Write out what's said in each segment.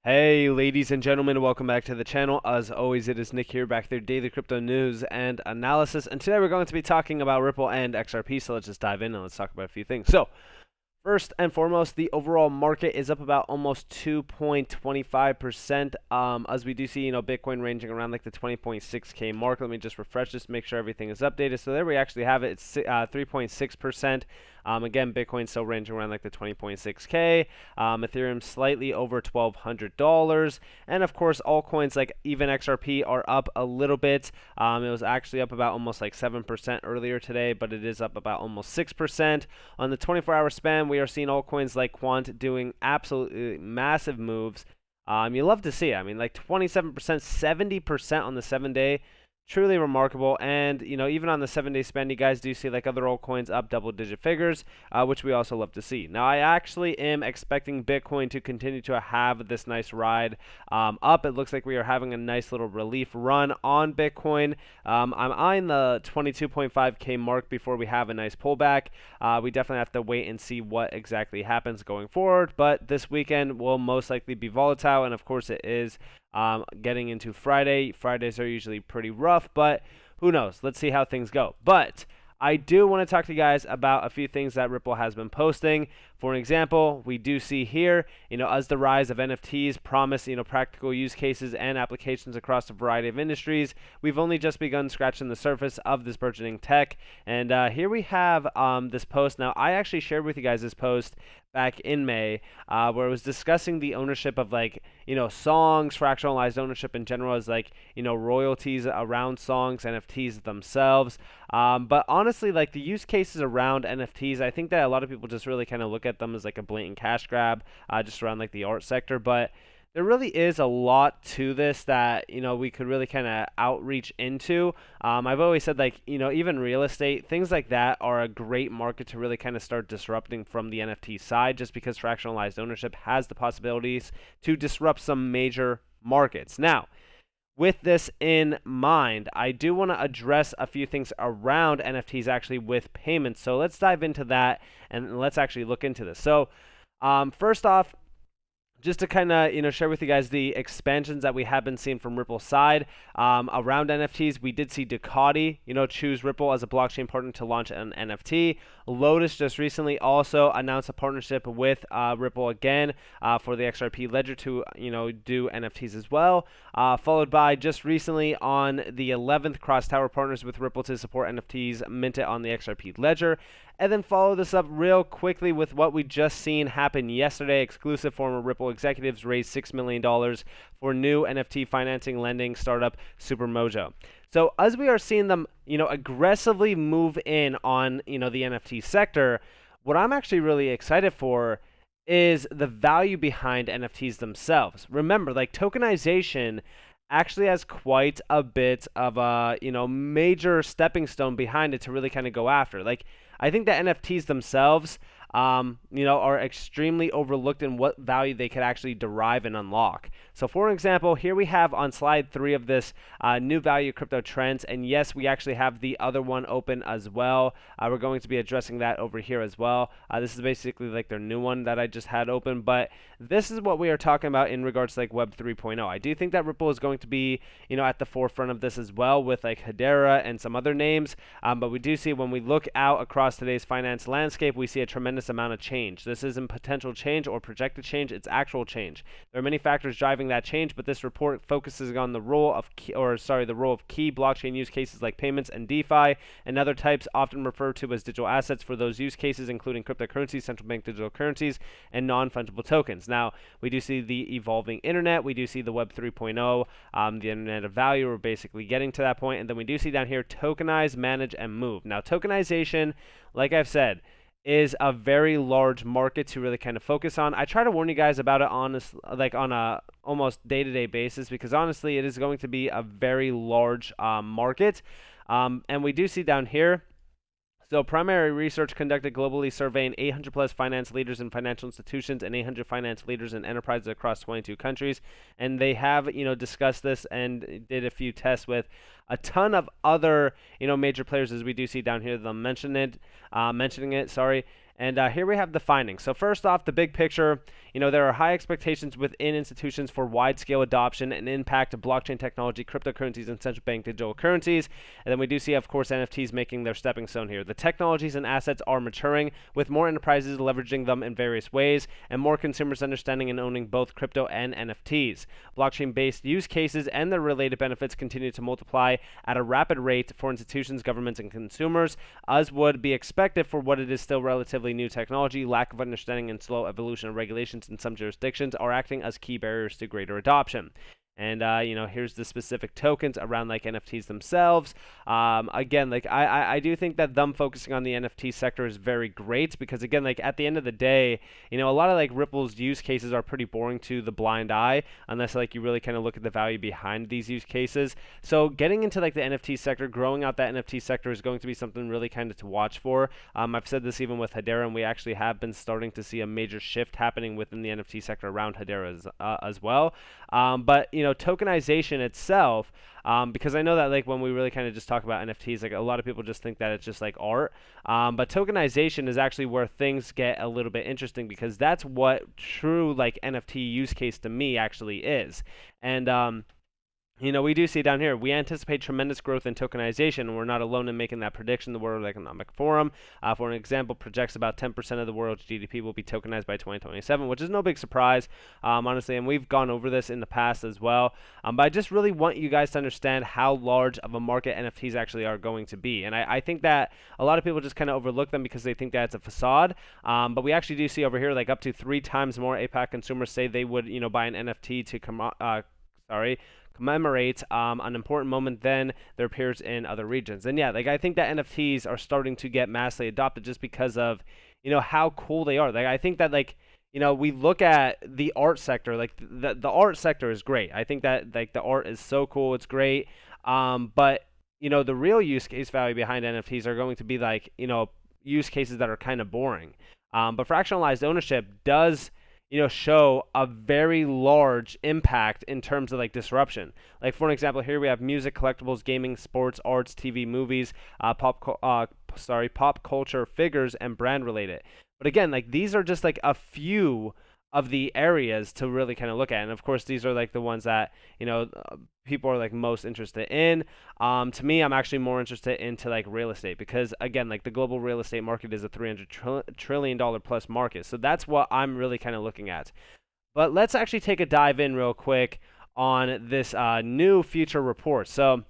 Hey ladies and gentlemen, welcome back to the channel. As always, it is Nick here, back there, daily crypto news and analysis. And today we're going to be talking about Ripple and XRP, so let's just dive in and let's talk about a few things. So, first and foremost, the overall market is up about almost 2.25%. As we do see, Bitcoin ranging around like the 20.6K mark. Let me just refresh this, make sure everything is updated. So there we actually have it. It's 3.6%. Again, Bitcoin still ranging around like the 20.6K. Ethereum slightly over $1,200. And of course, altcoins like even XRP are up a little bit. It was actually up about almost like 7% earlier today, but it is up about almost 6%. On the 24-hour span, we are seeing altcoins like Quant doing absolutely massive moves. You love to see it. I mean, like 27%, 70% on the 7-day. Truly remarkable. And, even on the 7-day span, you guys do see like other altcoins up double-digit figures, which we also love to see. Now, I actually am expecting Bitcoin to continue to have this nice ride up. It looks like we are having a nice little relief run on Bitcoin. I'm eyeing the 22.5K mark before we have a nice pullback. We definitely have to wait and see what exactly happens going forward. But this weekend will most likely be volatile, and of course it is. Getting into Friday. Fridays are usually pretty rough, but who knows? Let's see how things go. But I do want to talk to you guys about a few things that Ripple has been posting. For an example, we do see here, as the rise of NFTs promise, practical use cases and applications across a variety of industries, we've only just begun scratching the surface of this burgeoning tech. And here we have this post. Now, I actually shared with you guys this post back in May, where it was discussing the ownership of songs, fractionalized ownership in general, as royalties around songs, NFTs themselves. But honestly, the use cases around NFTs, I think that a lot of people just really kind of look at them as like a blatant cash grab, just around like the art sector. But there really is a lot to this that we could really kind of outreach into. I've always said even real estate, things like that are a great market to really kind of start disrupting from the NFT side, just because fractionalized ownership has the possibilities to disrupt some major markets. Now, with this in mind, I do want to address a few things around NFTs actually with payments. So let's dive into that and let's actually look into this. So first off, just to kind of share with you guys the expansions that we have been seeing from Ripple's side around NFTs. We did see Ducati choose Ripple as a blockchain partner to launch an NFT. Lotus just recently also announced a partnership with Ripple again for the XRP ledger to do NFTs as well. Followed by just recently on the 11th, Cross Tower partners with Ripple to support NFTs minted on the XRP ledger. And then follow this up real quickly with what we just seen happen yesterday. Exclusive former Ripple executives raised $6 million for new NFT financing lending startup Supermojo. So as we are seeing them, aggressively move in on, the NFT sector, what I'm actually really excited for is the value behind NFTs themselves. Remember, tokenization actually has quite a bit of a, major stepping stone behind it to really kind of go after. I think that NFTs themselves, are extremely overlooked in what value they could actually derive and unlock. So for example, here we have on slide 3 of this new value crypto trends, and yes, we actually have the other one open as well. We're going to be addressing that over here as well. This is basically their new one that I just had open, but this is what we are talking about in regards to Web 3.0. I do think that Ripple is going to be, at the forefront of this as well with Hedera and some other names, but we do see when we look out across today's finance landscape, we see a tremendous amount of change. This isn't potential change or projected change, it's actual change. There are many factors driving that change, but this report focuses on the role of key blockchain use cases like payments and DeFi and other types often referred to as digital assets for those use cases, including cryptocurrencies, central bank digital currencies, and non-fungible tokens. Now, we do see the evolving internet, we do see the Web 3.0, the internet of value, we're basically getting to that point, and then we do see down here tokenize, manage, and move. Now, tokenization, like I've said, is a very large market to really kind of focus on. I try to warn you guys about it on a almost day-to-day basis, because honestly, it is going to be a very large market. And we do see down here, so primary research conducted globally surveying 800 plus finance leaders in financial institutions and 800 finance leaders in enterprises across 22 countries. And they have, discussed this and did a few tests with a ton of other, major players, as we do see down here, them mentioning it, And here we have the findings. So first off, the big picture, there are high expectations within institutions for wide-scale adoption and impact of blockchain technology, cryptocurrencies, and central bank digital currencies. And then we do see, of course, NFTs making their stepping stone here. The technologies and assets are maturing, with more enterprises leveraging them in various ways, and more consumers understanding and owning both crypto and NFTs. Blockchain-based use cases and their related benefits continue to multiply at a rapid rate for institutions, governments, and consumers, as would be expected for what it is still relatively new technology. Lack of understanding and slow evolution of regulations in some jurisdictions are acting as key barriers to greater adoption. And here's the specific tokens around like NFTs themselves. Again, like I do think that them focusing on the NFT sector is very great, because again, like at the end of the day, a lot of like Ripple's use cases are pretty boring to the blind eye, unless like you really kind of look at the value behind these use cases. So getting into like the NFT sector, growing out that NFT sector is going to be something really kind of to watch for. I've said this even with Hedera, and we actually have been starting to see a major shift happening within the NFT sector around Hedera as well. But tokenization itself, because I know that like when we really kind of just talk about NFTs, like a lot of people just think that it's just like art, but tokenization is actually where things get a little bit interesting, because that's what true like NFT use case to me actually is. And we do see down here, we anticipate tremendous growth in tokenization, and we're not alone in making that prediction. The World Economic Forum, for an example, projects about 10% of the world's GDP will be tokenized by 2027, which is no big surprise, honestly, and we've gone over this in the past as well. But I just really want you guys to understand how large of a market NFTs actually are going to be. And I think that a lot of people just kind of overlook them because they think that it's a facade. But we actually do see over here, like up to 3 times more APAC consumers say they would, buy an NFT to commemorate an important moment than their peers in other regions. And yeah, like I think that NFTs are starting to get massively adopted just because of how cool they are. Like I think that like we look at the art sector, like the art sector is great. I think that like the art is so cool, it's great. But the real use case value behind NFTs are going to be like use cases that are kind of boring. But fractionalized ownership does show a very large impact in terms of like disruption. Like for an example, here we have music, collectibles, gaming, sports, arts, TV, movies, pop culture figures, and brand related. But again, like these are just like a few of the areas to really kind of look at. And of course, these are like the ones that, people are like most interested in. To me, I'm actually more interested into like real estate, because again, like the global real estate market is a $300 trillion plus market. So that's what I'm really kind of looking at. But let's actually take a dive in real quick on this new future report. So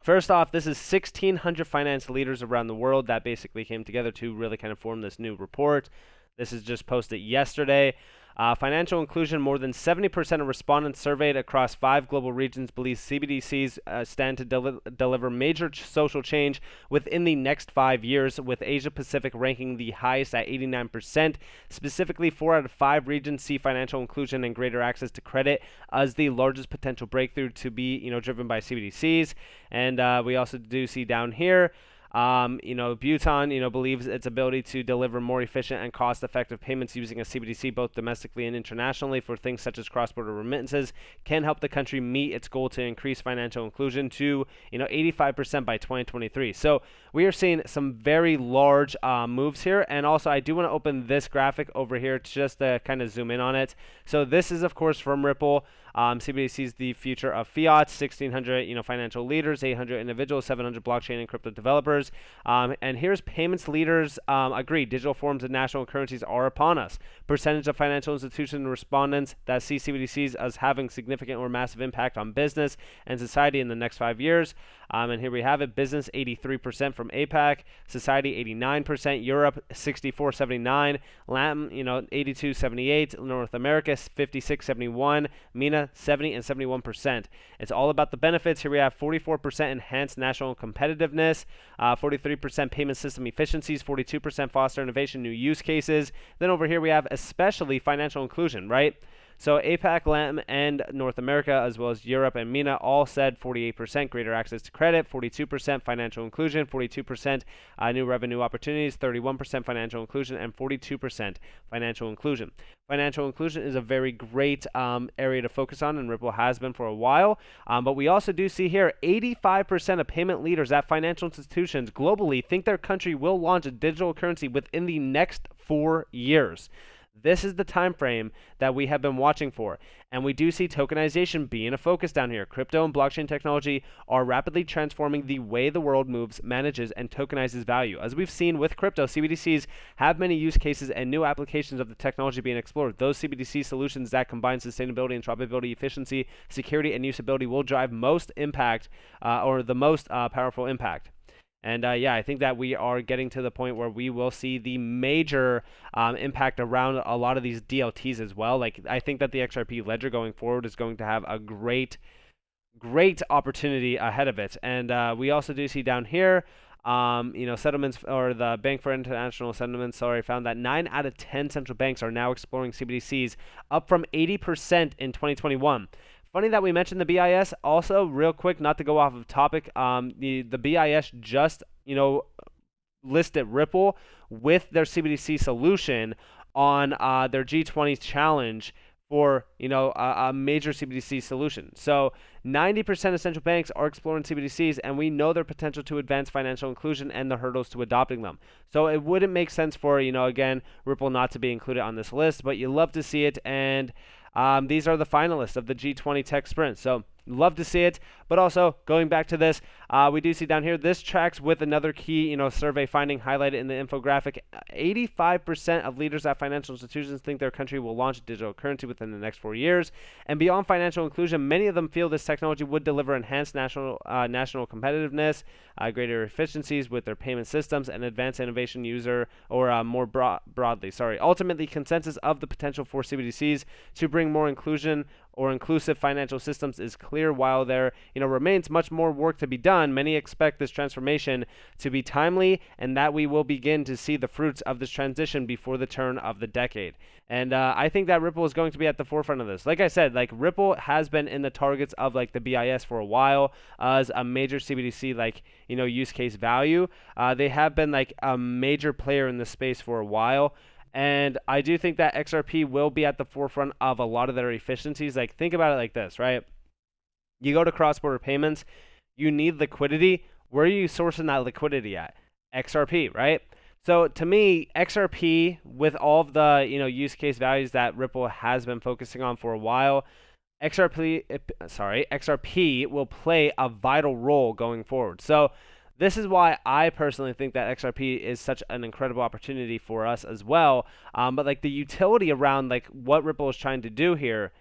first off, this is 1,600 finance leaders around the world that basically came together to really kind of form this new report. This is just posted yesterday. Financial inclusion, more than 70% of respondents surveyed across 5 global regions believe CBDCs stand to deliver major social change within the next 5 years, with Asia Pacific ranking the highest at 89%. Specifically, 4 out of 5 regions see financial inclusion and greater access to credit as the largest potential breakthrough to be driven by CBDCs. And we also do see down here, Bhutan, believes its ability to deliver more efficient and cost-effective payments using a CBDC both domestically and internationally for things such as cross-border remittances can help the country meet its goal to increase financial inclusion to 85% by 2023. So we are seeing some very large moves here. And also, I do want to open this graphic over here just to kind of zoom in on it. So this is, of course, from Ripple. CBDC is the future of fiat. 1,600 financial leaders, 800 individuals, 700 blockchain and crypto developers. And here's payments leaders agree digital forms of national currencies are upon us. Percentage of financial institution respondents that see CBDCs as having significant or massive impact on business and society in the next 5 years. And here we have it. Business 83% from APAC, society 89%, Europe 64.79, Latin 82.78, North America 56.71, MENA 70 and 71%. It's all about the benefits. Here we have 44% enhanced national competitiveness, 43% payment system efficiencies, 42% foster innovation, new use cases. Then over here we have especially financial inclusion, right? So APAC, LAM, and North America, as well as Europe and MENA, all said 48% greater access to credit, 42% financial inclusion, 42% new revenue opportunities, 31% financial inclusion, and 42% financial inclusion. Financial inclusion is a very great area to focus on, and Ripple has been for a while. But we also do see here 85% of payment leaders at financial institutions globally think their country will launch a digital currency within the next 4 years. This is the time frame that we have been watching for, and we do see tokenization being a focus down here. Crypto and blockchain technology are rapidly transforming the way the world moves, manages, and tokenizes value. As we've seen with crypto, CBDCs have many use cases and new applications of the technology being explored. Those CBDC solutions that combine sustainability, interoperability, efficiency, security, and usability will drive most impact or the most powerful impact. And yeah, I think that we are getting to the point where we will see the major impact around a lot of these DLTs as well. Like, I think that the XRP ledger going forward is going to have a great opportunity ahead of it. And we also do see down here, settlements, or the Bank for International Settlements, found that 9 out of 10 central banks are now exploring CBDCs, up from 80% in 2021. Funny that we mentioned the BIS. Also, real quick, not to go off of topic, the BIS just listed Ripple with their CBDC solution on their G20 challenge for a major CBDC solution. So 90% of central banks are exploring CBDCs, and we know their potential to advance financial inclusion and the hurdles to adopting them. So it wouldn't make sense for again, Ripple not to be included on this list, but you love to see it. And these are the finalists of the G20 Tech Sprint. So love to see it. But also, going back to this, we do see down here, this tracks with another key survey finding highlighted in the infographic. 85% of leaders at financial institutions think their country will launch a digital currency within the next 4 years. And beyond financial inclusion, many of them feel this technology would deliver enhanced national competitiveness, greater efficiencies with their payment systems, and advanced innovation user, or more broadly. Ultimately, consensus of the potential for CBDCs to bring more inclusion or inclusive financial systems is clear. While there remains much more work to be done, many expect this transformation to be timely, and that we will begin to see the fruits of this transition before the turn of the decade. And I think that Ripple is going to be at the forefront of this. Like I said, Ripple has been in the targets of the BIS for a while as a major CBDC use case value. They have been a major player in the space for a while. And I do think that XRP will be at the forefront of a lot of their efficiencies. Think about it like this, right? You go to cross-border payments, you need liquidity. Where are you sourcing that liquidity at? XRP, right? So to me, XRP, with all of the use case values that Ripple has been focusing on for a while, XRP will play a vital role going forward. So this is why I personally think that XRP is such an incredible opportunity for us as well. But the utility around what Ripple is trying to do here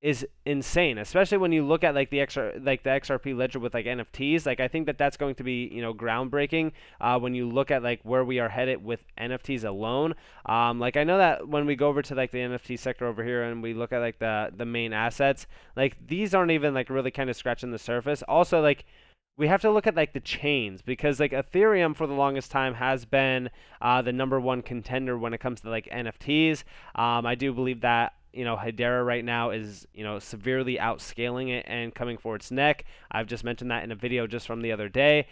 is insane, especially when you look at the XRP ledger with NFTs. I think that that's going to be groundbreaking when you look at where we are headed with NFTs alone. I know that when we go over to the NFT sector over here and we look at the main assets, these aren't even really kind of scratching the surface. Also, we have to look at the chains, because Ethereum for the longest time has been the number one contender when it comes to NFTs. I do believe that Hedera right now is severely outscaling it and coming for its neck. I've just mentioned that in a video just from the other day.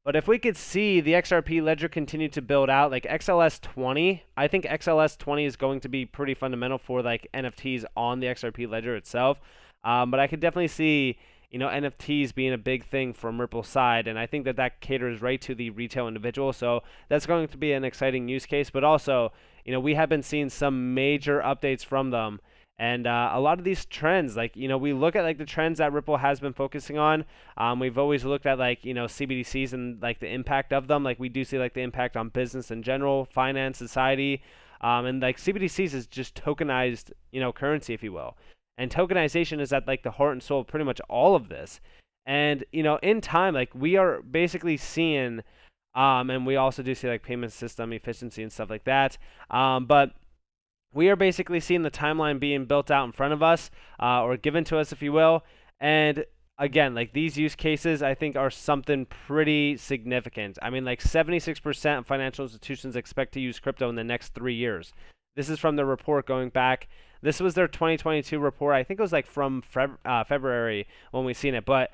But if we could see the XRP ledger continue to build out, XLS20, I think XLS20 is going to be pretty fundamental for NFTs on the XRP ledger itself. But I could definitely see NFTs being a big thing from Ripple's side, and I think that caters right to the retail individual. So that's going to be an exciting use case. But also, we have been seeing some major updates from them. And a lot of these trends, we look at the trends that Ripple has been focusing on. We've always looked at CBDCs and the impact of them. We do see the impact on business in general, finance, society, and CBDCs is just tokenized currency, if you will. And tokenization is at the heart and soul of pretty much all of this. And in time, we are basically seeing, and we also do see payment system efficiency and stuff like that. But we are basically seeing the timeline being built out in front of us, or given to us, if you will. And again, these use cases, I think, are something pretty significant. I mean, 76% of financial institutions expect to use crypto in the next 3 years. This is from the report going back This was their 2022 report. I think it was like from February when we seen it, but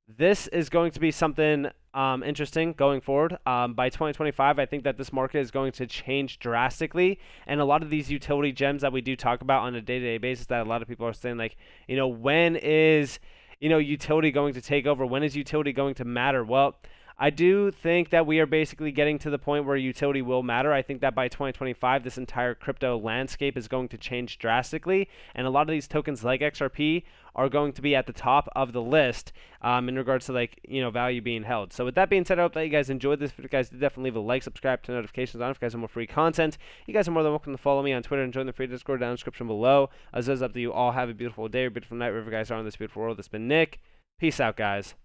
this is going to be something interesting going forward. By 2025, I think that this market is going to change drastically, and a lot of these utility gems that we do talk about on a day-to-day basis, that a lot of people are saying, like, when is, utility going to take over? When is utility going to matter? Well, I do think that we are basically getting to the point where utility will matter. I think that by 2025, this entire crypto landscape is going to change drastically, and a lot of these tokens like XRP are going to be at the top of the list in regards to, like, value being held. So with that being said, I hope that you guys enjoyed this. If you guys did, definitely leave a like, subscribe, turn notifications on if you guys want more free content. You guys are more than welcome to follow me on Twitter and join the free Discord down in the description below. As always, up to you all. Have a beautiful day or beautiful night wherever you guys are in this beautiful world. It's been Nick. Peace out, guys.